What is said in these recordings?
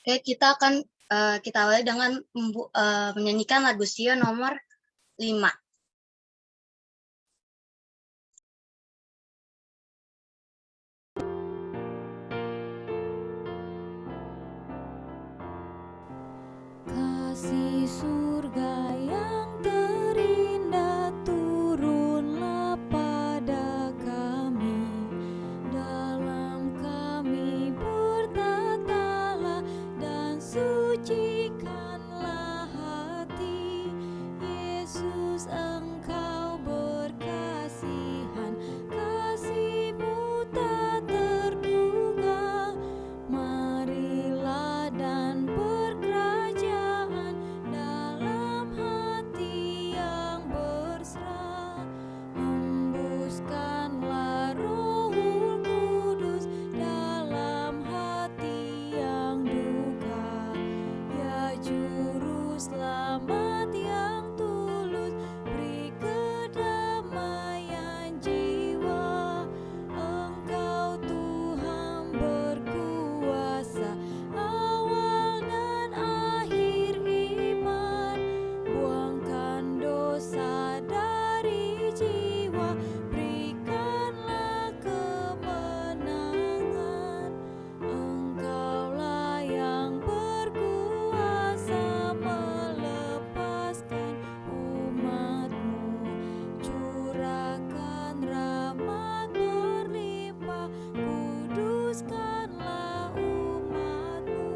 Oke, kita awali dengan menyanyikan lagu Sio nomor 5. Kasih surga yang terindah turunlah pada kami, dalam kami bertatalah dan sucikanlah hati. Yesus, Engkau berkasihan, kasih-Mu tak terduga. Marilah dan berkerajaan dalam hati yang berserah. Hembuskanlah Roh Kudus dalam hati yang duka. Ya Juru Selamat yang tulus, beri kedamaian jiwa. Engkau Tuhan berkuasa, awal dan akhir iman. Buangkan dosa dari jiwa, berikanlah kemenangan. Engkaulah yang berkuasa melepaskan umat-Mu. Curahkan rahmat berlimpah, kuduskanlah umat-Mu.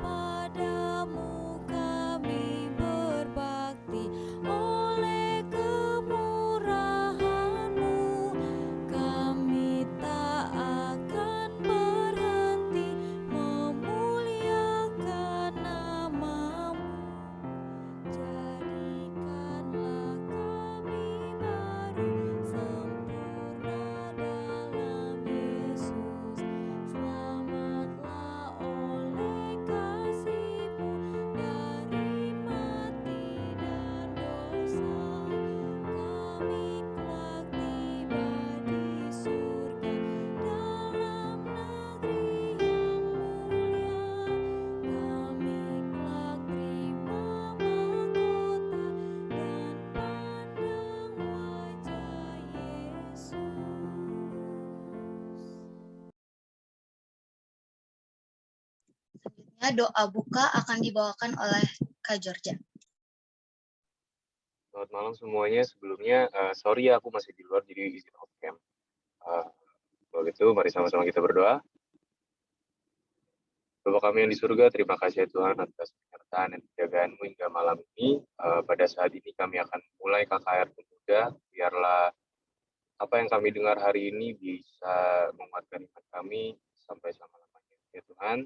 Padamu kami berbakti, oleh kemurahan-Mu kami tak akan berhenti memuliakan nama-Mu. Jadikanlah kami baru, sempurna dalam Yesus. Selamatlah oleh kasih-Mu dari mati dan dosa. Kami kelak tiba di surga, dalam negeri yang mulia. Kami kelak terima mahkota dan pandang wajah Yesus. Selanjutnya doa buka akan dibawakan oleh Kak Georgia. Selamat malam semuanya. Sebelumnya, sorry ya aku masih di luar, jadi izin off cam. Kalau gitu, mari sama-sama kita berdoa. Bapa kami yang di surga, terima kasih ya Tuhan atas penyertaan dan penjagaan-Mu hingga malam ini. Pada saat ini kami akan mulai KKR Pemuda. Biarlah apa yang kami dengar hari ini bisa menguatkan iman kami sampai selama-lamanya. Ya Tuhan,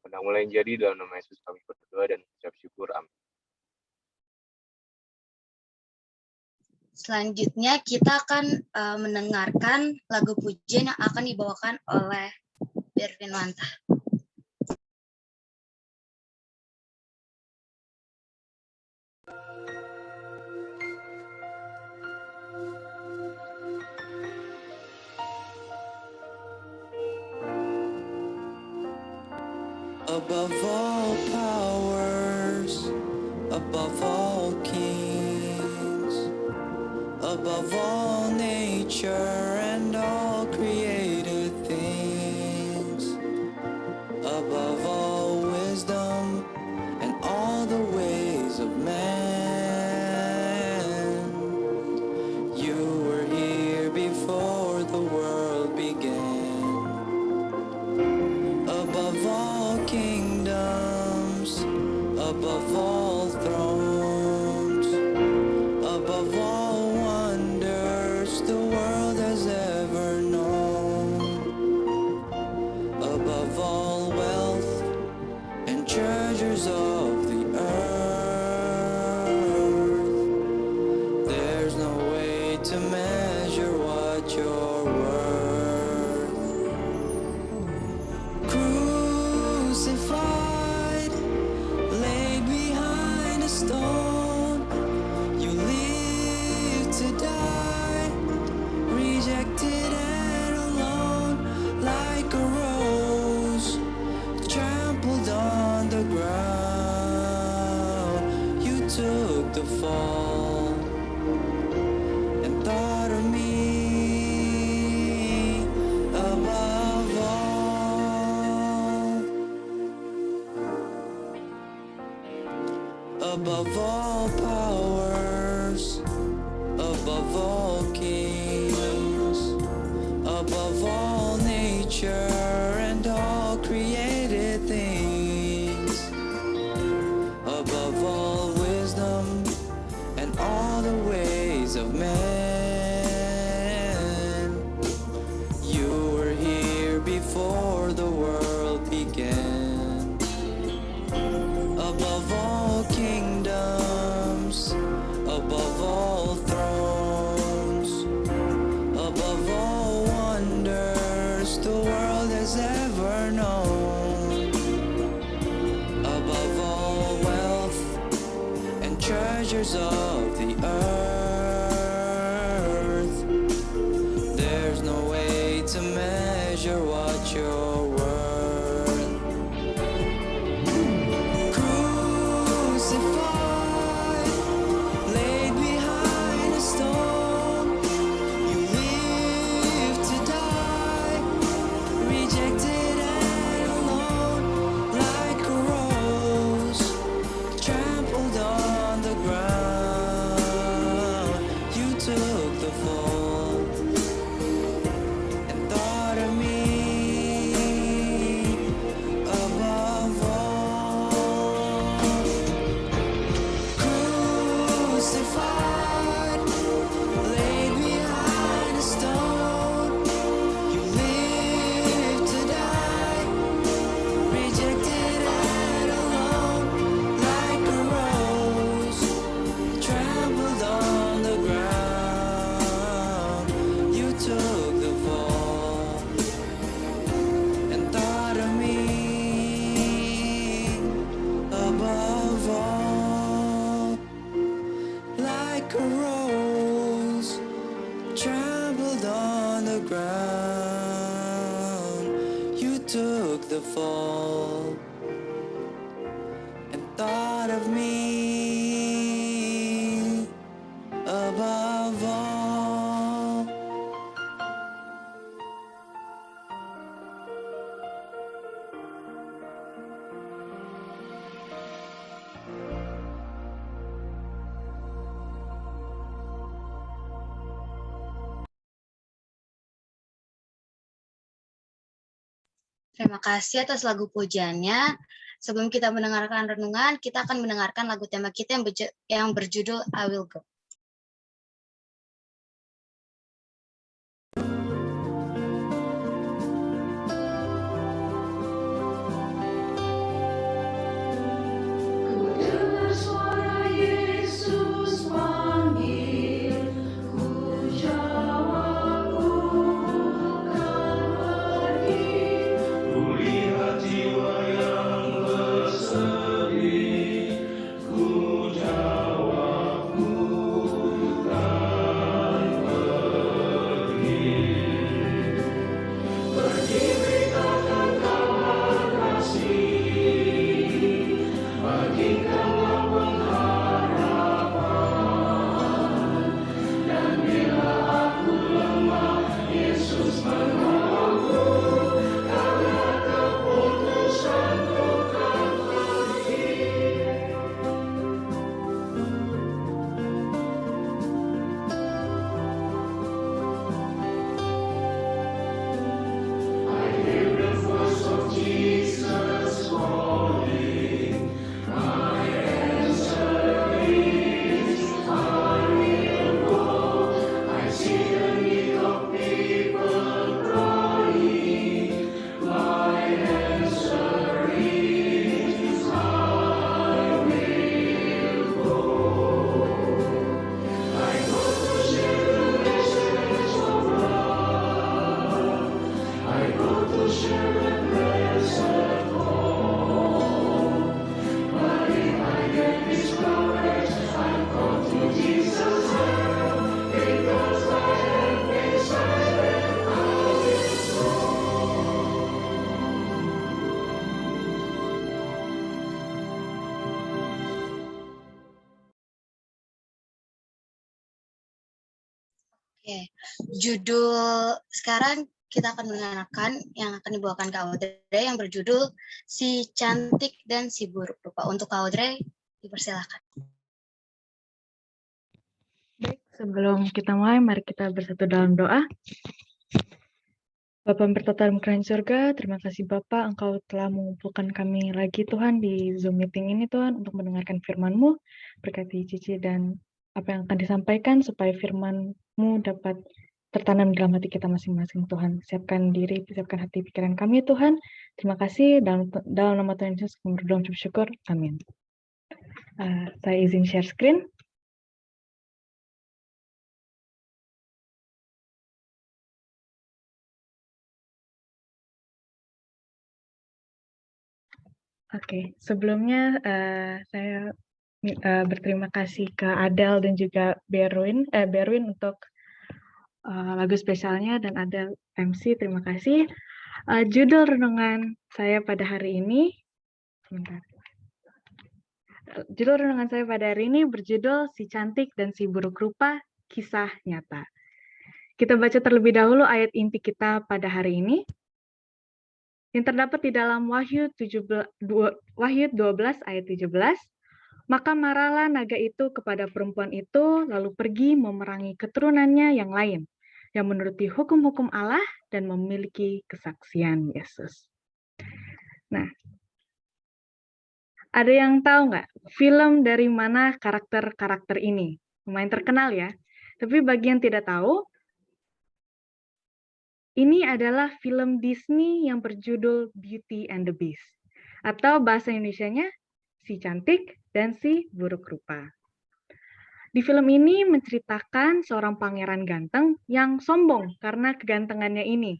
pada mulai jadi dalam nama Yesus kami berdoa dan mengucap syukur. Amin. Selanjutnya kita akan mendengarkan lagu pujian yang akan dibawakan oleh Bervin Wanta. Above all powers, above all kings, above all nature and all created things, above all wisdom and all the ways of man, you were here before the world began. Above all kingdoms, above all thrones, above all wonders the world has ever known, above all wealth and treasures of the earth, there's no way to measure what you're worth. Crucified, laid behind a stone. above all powers, above all kings, above all nature and all created things, above all wisdom and all the ways of man. You were here before the world began. Above all kingdoms, above all thrones, above all wonders the world has ever known, above all wealth and treasures of the earth, there's no way to measure what you're worth. Crucified, laid behind a stone, you live to die, rejected and alone, like a rose trampled on the ground. You took the fall and thought of me above all. Crucified, laid behind a stone, you live to die, rejected and alone, like a rose trampled on the ground. You took the fall and thought of me above all, like a rose trampled on the ground. You took the fall and thought of me above all. Terima kasih atas lagu pujiannya. Sebelum kita mendengarkan renungan, kita akan mendengarkan lagu tema kita yang berjudul I Will Go. Dengar suara Yesus panggil, ku jawab bukan pergi. Ku lihat jiwa yang bersedih, ku jawab bukan pergi. Pergi beritakan kabar kasih, bagikanlah pengharapan, dan bila aku lemah, Yesus menolongku, karena keputusanku kan pergi. I hear the voice of Jesus calling. My answer is, I will go. I see the need of people crying. My answer is, I will go. I go to share the message of love. I go to share the blessed hope. But if I get discouraged, I come to Jesus' help, because I have decided I will go. Oke, judul sekarang kita akan mendengarkan yang akan dibawakan Kak Audrey yang berjudul Si Cantik dan Si Buruk Rupa. Untuk Kak Audrey, Dipersilakan. Baik, sebelum kita mulai, mari kita bersatu dalam doa. Bapa yang bertata dalam kerajaan surga, terima kasih Bapak, Engkau telah mengumpulkan kami lagi Tuhan di Zoom meeting ini Tuhan, untuk mendengarkan firman-Mu, berkati Cici dan apa yang akan disampaikan, supaya firman-Mu dapat tertanam dalam hati kita masing-masing Tuhan. Siapkan diri, siapkan hati pikiran kami Tuhan. Terima kasih, dalam nama Tuhan Yesus kami berdoa dan bersyukur. Amin. Saya izin share screen. Oke, sebelumnya saya berterima kasih ke Adele dan juga Berwin untuk lagu spesialnya, dan Adele MC, terima kasih. Judul renungan saya pada hari ini, Judul renungan saya pada hari ini berjudul Si Cantik dan Si Buruk Rupa, Kisah Nyata. Kita baca terlebih dahulu ayat inti kita pada hari ini, yang terdapat di dalam Wahyu 12 ayat 17. Maka marahlah naga itu kepada perempuan itu, lalu pergi memerangi keturunannya yang lain, yang menuruti hukum-hukum Allah dan memiliki kesaksian Yesus. Nah, ada yang tahu nggak film dari mana karakter-karakter ini? Lumayan terkenal ya. Tapi bagi yang tidak tahu, ini adalah film Disney yang berjudul Beauty and the Beast. Atau bahasa Indonesianya, Si Cantik dan Si Buruk Rupa. Di film ini menceritakan seorang pangeran ganteng yang sombong karena kegantengannya ini,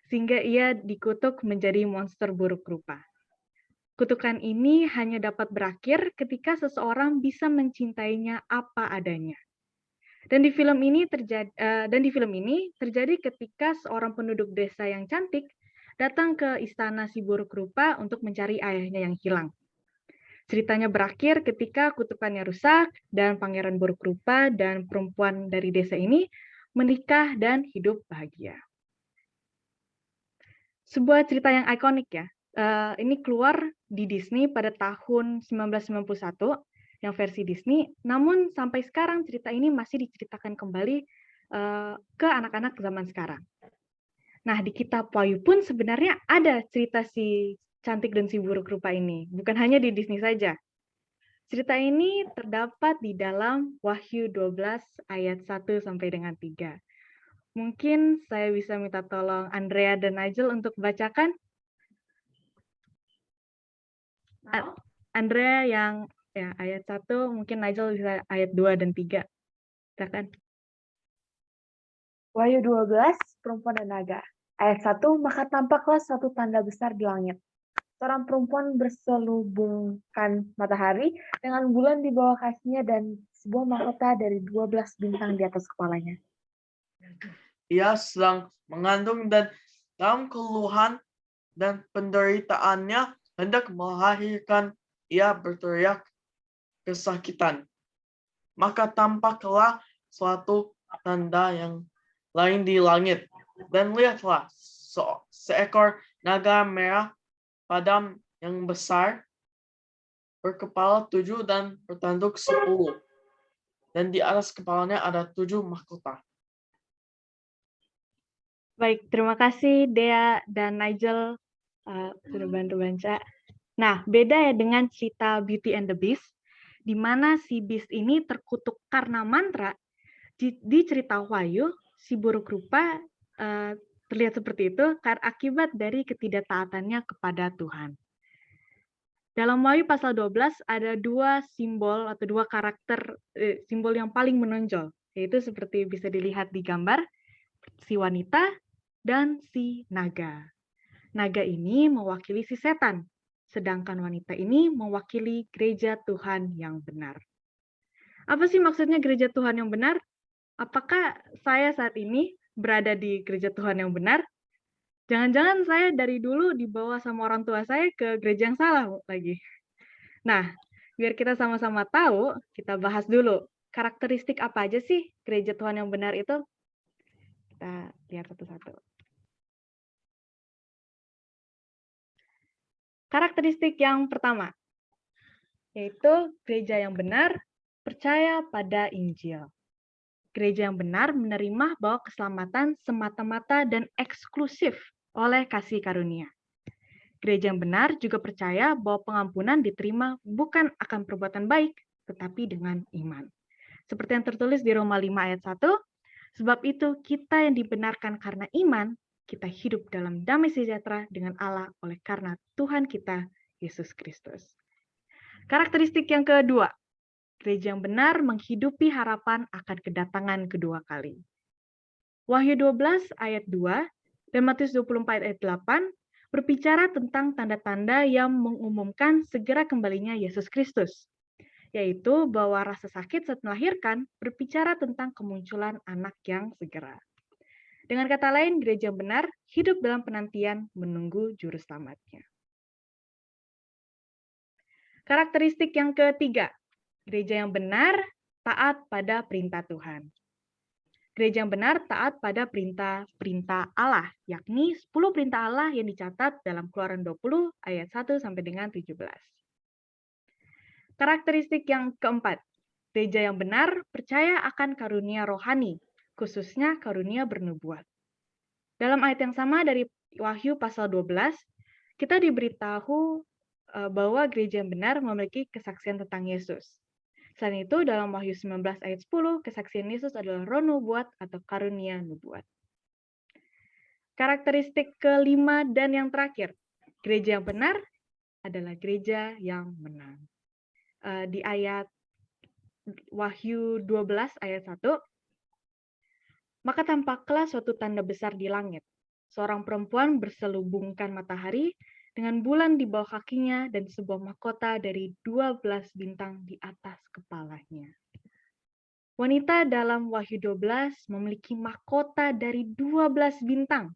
sehingga ia dikutuk menjadi monster buruk rupa. Kutukan ini hanya dapat berakhir ketika seseorang bisa mencintainya apa adanya. Dan di film ini terjadi ketika seorang penduduk desa yang cantik datang ke istana si buruk rupa untuk mencari ayahnya yang hilang. Ceritanya berakhir ketika kutukannya rusak dan pangeran buruk rupa dan perempuan dari desa ini menikah dan hidup bahagia. Sebuah cerita yang ikonik ya. Ini keluar di Disney pada tahun 1991 yang versi Disney. Namun sampai sekarang cerita ini masih diceritakan kembali ke anak-anak zaman sekarang. Nah, di kitab Wahyu pun sebenarnya ada cerita si cantik dan si buruk rupa ini. Bukan hanya di Disney saja. Cerita ini terdapat di dalam Wahyu 12 ayat 1 sampai dengan 3. Mungkin saya bisa minta tolong Andrea dan Nigel untuk bacakan. Andrea yang ya, ayat 1, mungkin Nigel bisa ayat 2 dan 3. Silakan. Wahyu 12, perempuan dan naga. Ayat 1, maka tampaklah suatu tanda besar di langit. Seorang perempuan berselubungkan matahari dengan bulan di bawah kakinya dan sebuah mahkota dari 12 bintang di atas kepalanya. Ia sedang mengandung dan dalam keluhan dan penderitaannya hendak melahirkan, ia berteriak kesakitan. Maka tampaklah suatu tanda yang lain di langit. Dan lihatlah, seekor naga merah padam yang besar, berkepala 7 dan bertanduk 10. Dan di atas kepalanya ada 7 mahkota. Baik, terima kasih Dea dan Nigel sudah bantu baca. Nah, beda ya dengan cerita Beauty and the Beast, di mana si Beast ini terkutuk karena mantra. Di cerita Wahyu, si buruk rupa terlihat seperti itu akibat dari ketidaktaatannya kepada Tuhan. Dalam Wahyu pasal 12 ada dua simbol atau dua karakter simbol yang paling menonjol, yaitu seperti bisa dilihat di gambar, si wanita dan si naga. Naga ini mewakili si setan, sedangkan wanita ini mewakili gereja Tuhan yang benar. Apa sih maksudnya gereja Tuhan yang benar? Apakah saya saat ini berada di gereja Tuhan yang benar? Jangan-jangan saya dari dulu dibawa sama orang tua saya ke gereja yang salah lagi. Nah, biar kita sama-sama tahu, kita bahas dulu. Karakteristik apa aja sih gereja Tuhan yang benar itu? Kita lihat satu-satu. Karakteristik yang pertama, yaitu gereja yang benar percaya pada Injil. Gereja yang benar menerima bahwa keselamatan semata-mata dan eksklusif oleh kasih karunia. Gereja yang benar juga percaya bahwa pengampunan diterima bukan akan perbuatan baik, tetapi dengan iman. Seperti yang tertulis di Roma 5 ayat 1, sebab itu kita yang dibenarkan karena iman, kita hidup dalam damai sejahtera dengan Allah oleh karena Tuhan kita, Yesus Kristus. Karakteristik yang kedua, gereja yang benar menghidupi harapan akan kedatangan kedua kali. Wahyu 12 ayat 2 dan Matius 24 ayat 8 berbicara tentang tanda-tanda yang mengumumkan segera kembalinya Yesus Kristus, yaitu bahwa rasa sakit saat melahirkan berbicara tentang kemunculan anak yang segera. Dengan kata lain, gereja yang benar hidup dalam penantian menunggu juru selamatnya. Karakteristik yang ketiga, gereja yang benar taat pada perintah Tuhan. Gereja yang benar taat pada perintah Allah, yakni 10 perintah Allah yang dicatat dalam Keluaran 20 ayat 1 sampai dengan 17. Karakteristik yang keempat, gereja yang benar percaya akan karunia rohani, khususnya karunia bernubuat. Dalam ayat yang sama dari Wahyu pasal 12, kita diberitahu bahwa gereja yang benar memiliki kesaksian tentang Yesus. Selain itu, dalam Wahyu 19 ayat 10, kesaksian Yesus adalah roh nubuat atau karunia nubuat. Karakteristik kelima dan yang terakhir, gereja yang benar adalah gereja yang menang. Di ayat Wahyu 12 ayat 1, maka tampaklah suatu tanda besar di langit. Seorang perempuan berselubungkan matahari dengan bulan di bawah kakinya dan sebuah mahkota dari 12 bintang di atas kepalanya. Wanita dalam Wahyu 12 memiliki mahkota dari 12 bintang.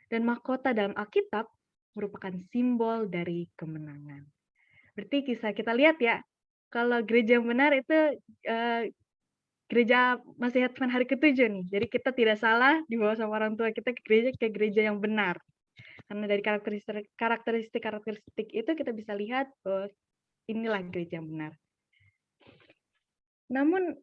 Dan mahkota dalam Alkitab merupakan simbol dari kemenangan. Berarti kisah kita lihat ya, kalau gereja yang benar itu gereja masih Advent hari ke-7 nih. Jadi kita tidak salah dibawa sama orang tua kita ke gereja yang benar. Karena dari karakteristik itu kita bisa lihat bahwa inilah gereja yang benar. Namun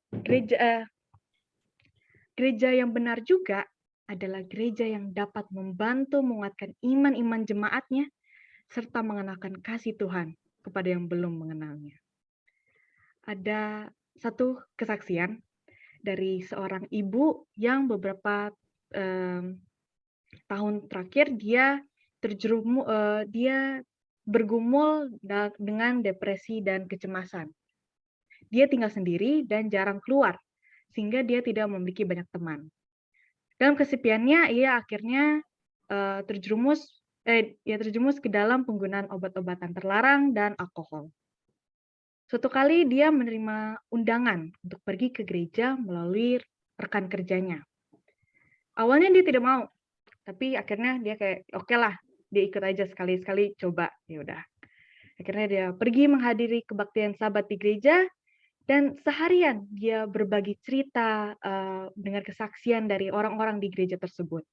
gereja yang benar juga adalah gereja yang dapat membantu menguatkan iman-iman jemaatnya serta mengenalkan kasih Tuhan kepada yang belum mengenalnya. Ada satu kesaksian dari seorang ibu yang beberapa tahun terakhir dia bergumul dengan depresi dan kecemasan. Dia tinggal sendiri dan jarang keluar, sehingga dia tidak memiliki banyak teman. Dalam kesepiannya, ia akhirnya terjerumus ke dalam penggunaan obat-obatan terlarang dan alkohol. Suatu kali dia menerima undangan untuk pergi ke gereja melalui rekan kerjanya. Awalnya dia tidak mau, tapi akhirnya dia kayak oke lah, dia ikut aja sekali-sekali coba, ya udah. Akhirnya dia pergi menghadiri kebaktian Sabat di gereja dan seharian dia berbagi cerita dengan kesaksian dari orang-orang di gereja tersebut.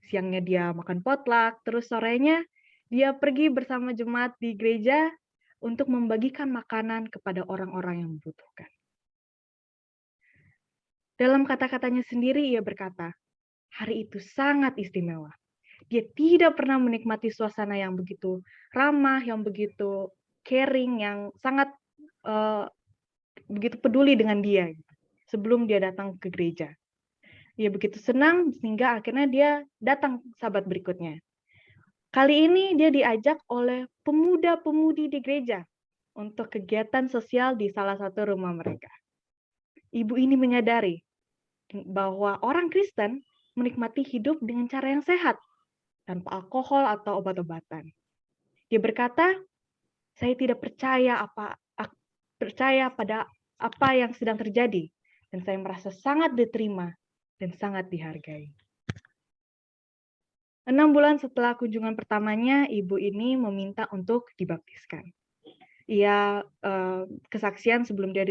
Siangnya dia makan potluck, terus sorenya dia pergi bersama jemaat di gereja untuk membagikan makanan kepada orang-orang yang membutuhkan. Dalam kata-katanya sendiri ia berkata, hari itu sangat istimewa. Dia tidak pernah menikmati suasana yang begitu ramah, yang begitu caring, yang sangat begitu peduli dengan dia sebelum dia datang ke gereja. Dia begitu senang sehingga akhirnya dia datang Sabat berikutnya. Kali ini dia diajak oleh pemuda-pemudi di gereja untuk kegiatan sosial di salah satu rumah mereka. Ibu ini menyadari bahwa orang Kristen menikmati hidup dengan cara yang sehat, tanpa alkohol atau obat-obatan. Dia berkata, saya tidak percaya pada apa yang sedang terjadi, dan saya merasa sangat diterima dan sangat dihargai. 6 bulan setelah kunjungan pertamanya, ibu ini meminta untuk dibaptiskan. Ia kesaksian sebelum dia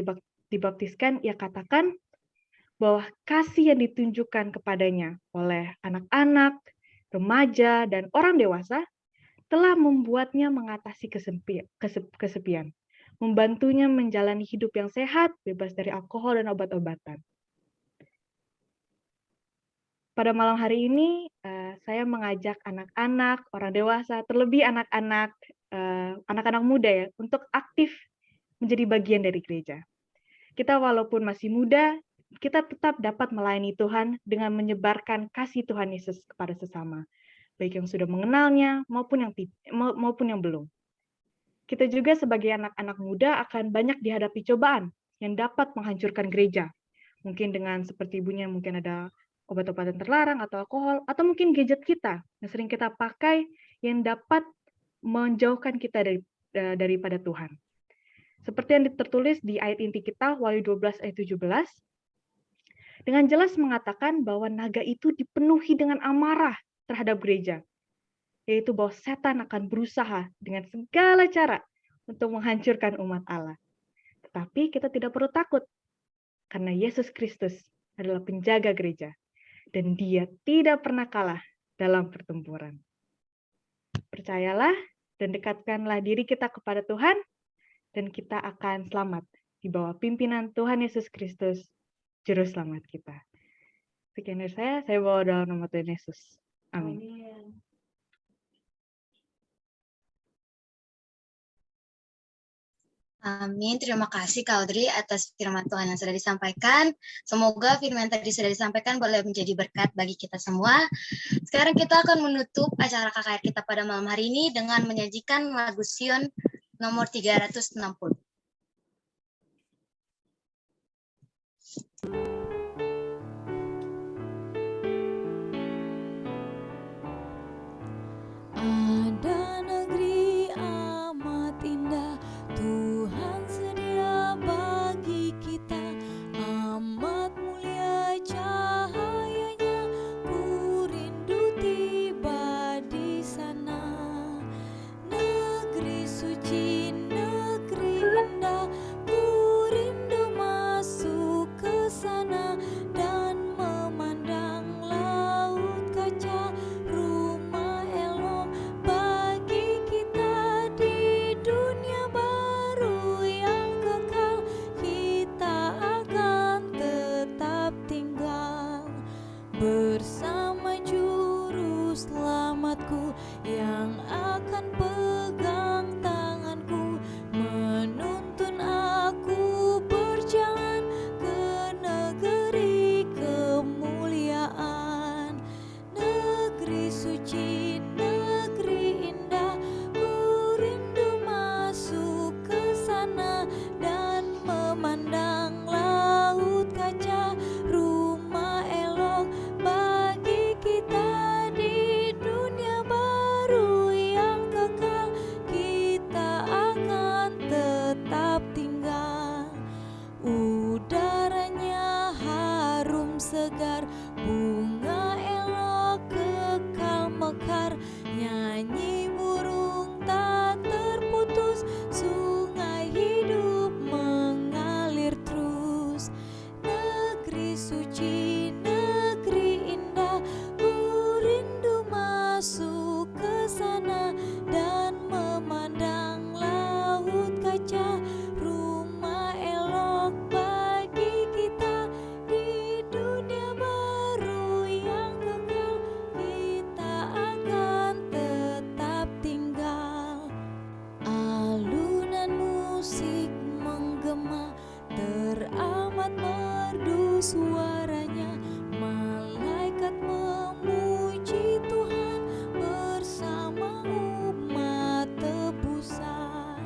dibaptiskan, ia katakan bahwa kasih yang ditunjukkan kepadanya oleh anak-anak, remaja, dan orang dewasa telah membuatnya mengatasi kesepian, membantunya menjalani hidup yang sehat, bebas dari alkohol dan obat-obatan. Pada malam hari ini, saya mengajak anak-anak, orang dewasa, terlebih anak-anak muda ya, untuk aktif menjadi bagian dari gereja. Kita walaupun masih muda, kita tetap dapat melayani Tuhan dengan menyebarkan kasih Tuhan Yesus kepada sesama, baik yang sudah mengenalnya maupun yang belum. Kita juga sebagai anak-anak muda akan banyak dihadapi cobaan yang dapat menghancurkan gereja. Mungkin dengan seperti ibunya, mungkin ada obat-obatan terlarang atau alkohol, atau mungkin gadget kita yang sering kita pakai yang dapat menjauhkan kita daripada Tuhan. Seperti yang tertulis di ayat inti kita, Wahyu 12 ayat 17, dengan jelas mengatakan bahwa naga itu dipenuhi dengan amarah terhadap gereja, yaitu bahwa setan akan berusaha dengan segala cara untuk menghancurkan umat Allah. Tetapi kita tidak perlu takut, karena Yesus Kristus adalah penjaga gereja, dan Dia tidak pernah kalah dalam pertempuran. Percayalah dan dekatkanlah diri kita kepada Tuhan, dan kita akan selamat di bawah pimpinan Tuhan Yesus Kristus, Juru Selamat kita. Sekian dari saya bawa dalam nama Tuhan Yesus. Amin. Amin. Terima kasih Kak Audrey atas firman Tuhan yang sudah disampaikan. Semoga firman yang tadi sudah disampaikan boleh menjadi berkat bagi kita semua. Sekarang kita akan menutup acara KKR kita pada malam hari ini dengan menyajikan lagu Sion nomor 360. Ada negeri amat indah, Tuhan sedia bagi kita, amat mulia cahayanya, ku rindu tiba di sana. Negeri suci, negeri indah, ku rindu masuk ke sana dan memandang laut kaca, rumah elok bagi kita di dunia baru yang kekal, kita akan tetap tinggal bersama Juru Selamatku yang akan pegang tanganku, menuntun aku berjalan ke negeri kemuliaan. Negeri suci, negeri indah, ku rindu masuk ke sana dan memandang laut kaca, rumah elok bagi kita di dunia baru yang kekal, kita akan tetap tinggal. Udaranya harum segar, bunga elok kekal mekar, nyanyi burung tak terputus, sungai hidup mengalir terus. Negeri suci, negeri indah, ku rindu masuk ke sana dan memandang laut kaca, rumah elok bagi kita di dunia baru yang kekal, kita akan tetap tinggal. Alunan musik menggema, teramat merdu suaranya, malaikat memuji Tuhan bersama umat tebusan.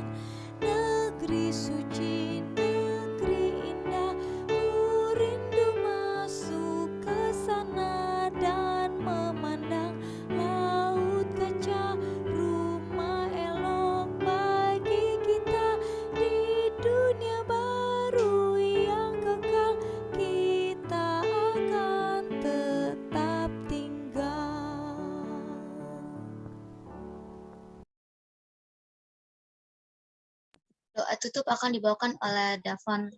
Negeri suci, negeri indah, ku rindu masuk ke sana dan memandang laut kaca, rumah elok bagi kita di dunia baru yang kekal, kita akan tetap tinggal. Doa tutup akan dibawakan oleh Davon.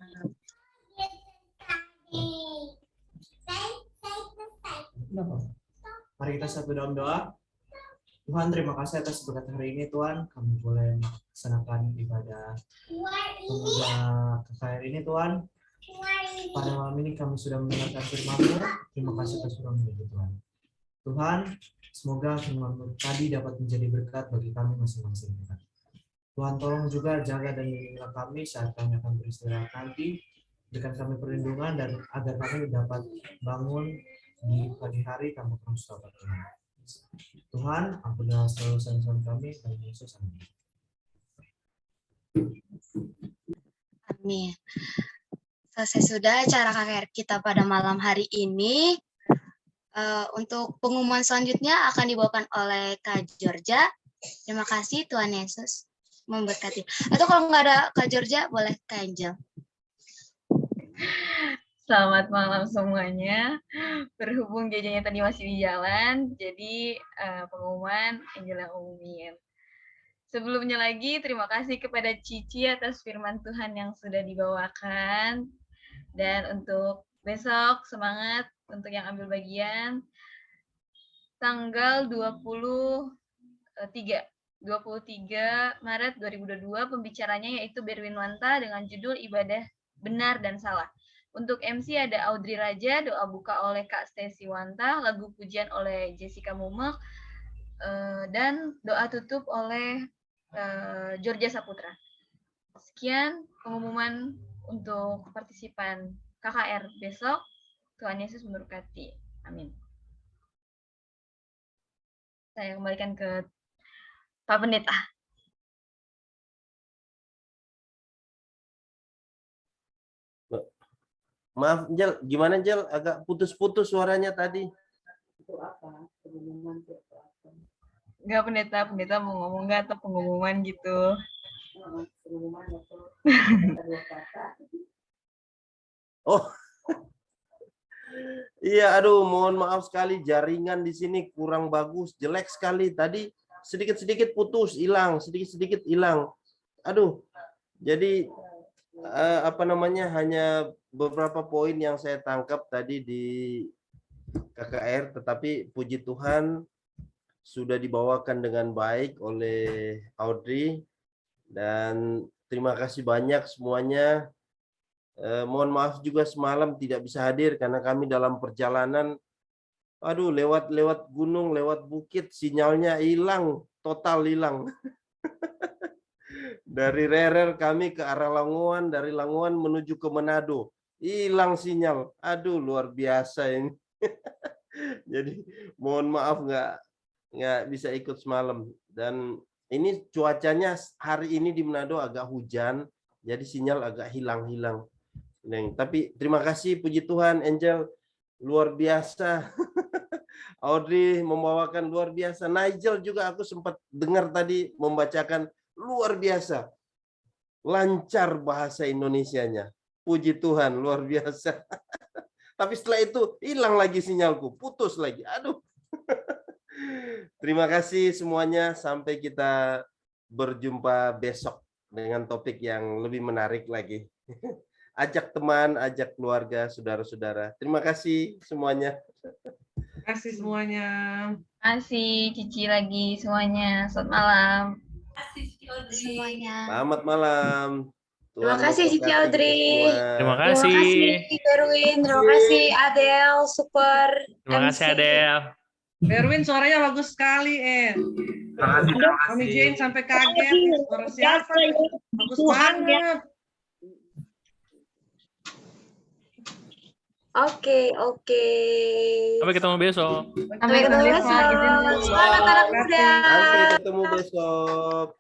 Mari kita satu dalam doa. Tuhan, terima kasih atas berkat hari ini Tuhan. Kami boleh melaksanakan ibadah pemuda KKR ini Tuhan. Pada malam ini kami sudah mendengarkan firman-Mu. Terima kasih atas firman-Mu Tuhan. Tuhan, semoga firman-Mu tadi dapat menjadi berkat bagi kami masing-masing Tuhan. Tuhan, tolong juga jaga dan lindungilah kami saat kami akan beristirahat nanti. Berikan kami perlindungan dan agar kami dapat bangun di pagi hari tanpa kerusakan Tuhan. Tuhan, ampunilah segala kesalahan kami, dalam Yesus, amin. Amin. Selesai sudah acara KKR kita pada malam hari ini. Untuk pengumuman selanjutnya akan dibawakan oleh Kak Georgia. Terima kasih, Tuhan Yesus memberkati. Atau kalau nggak ada Kak Georgia, boleh Kak Angel. Selamat malam semuanya. Berhubung jajanya tadi masih di jalan, jadi pengumuman Angel yang umumin. Sebelumnya lagi, terima kasih kepada Cici atas firman Tuhan yang sudah dibawakan. Dan untuk besok, semangat untuk yang ambil bagian. Tanggal 23 Maret 2022, pembicaranya yaitu Berwin Wanta dengan judul Ibadah Benar dan Salah. Untuk MC ada Audrey Raja, doa buka oleh Kak Stacy Wanta, lagu pujian oleh Jessica Mumek, dan doa tutup oleh Georgia Saputra. Sekian pengumuman untuk partisipan KKR besok. Tuhan Yesus memberkati. Amin. Saya kembalikan ke Pak Pendeta. Maaf, Jel, gimana Jel? Agak putus-putus suaranya tadi. Itu apa? Pengumuman itu apa? Enggak, pendeta mau ngomong nggak atau pengumuman gitu? Pengumuman atau dua kata? Oh, iya, aduh, mohon maaf sekali jaringan di sini kurang bagus, jelek sekali. Tadi sedikit-sedikit putus, hilang, sedikit-sedikit hilang. Aduh, jadi hanya beberapa poin yang saya tangkap tadi di KKR, tetapi puji Tuhan sudah dibawakan dengan baik oleh Audrey, dan terima kasih banyak semuanya. Mohon maaf juga semalam tidak bisa hadir karena kami dalam perjalanan, lewat gunung, lewat bukit, sinyalnya hilang, total hilang. Dari Rerer kami ke arah Lamongan, dari Lamongan menuju ke Manado, hilang sinyal. Aduh, luar biasa ini. Jadi mohon maaf nggak bisa ikut semalam. Dan ini cuacanya hari ini di Manado agak hujan, jadi sinyal agak hilang-hilang. Tapi terima kasih, puji Tuhan, Angel luar biasa. Audrey membawakan luar biasa. Nigel juga aku sempat dengar tadi membacakan luar biasa. Lancar bahasa Indonesianya. Puji Tuhan, luar biasa. Tapi setelah itu hilang lagi sinyalku, putus lagi. Aduh. Terima kasih semuanya. Sampai kita berjumpa besok dengan topik yang lebih menarik lagi. Ajak teman, ajak keluarga, saudara-saudara. Terima kasih semuanya. Terima kasih semuanya. Terima kasih Cici lagi semuanya. Selamat malam. Semuanya. Selamat malam. Terima kasih Cici Audrey. Terima kasih. Terima kasih Berwin. Terima kasih Adel. Super. Terima kasih Adel. Berwin suaranya bagus sekali, Kami Jane sampai kaget. Suara siapa? Bagus banget. Oke. Sampai ketemu besok. Sampai ketemu besok. Selamat anak muda. Sampai ketemu besok.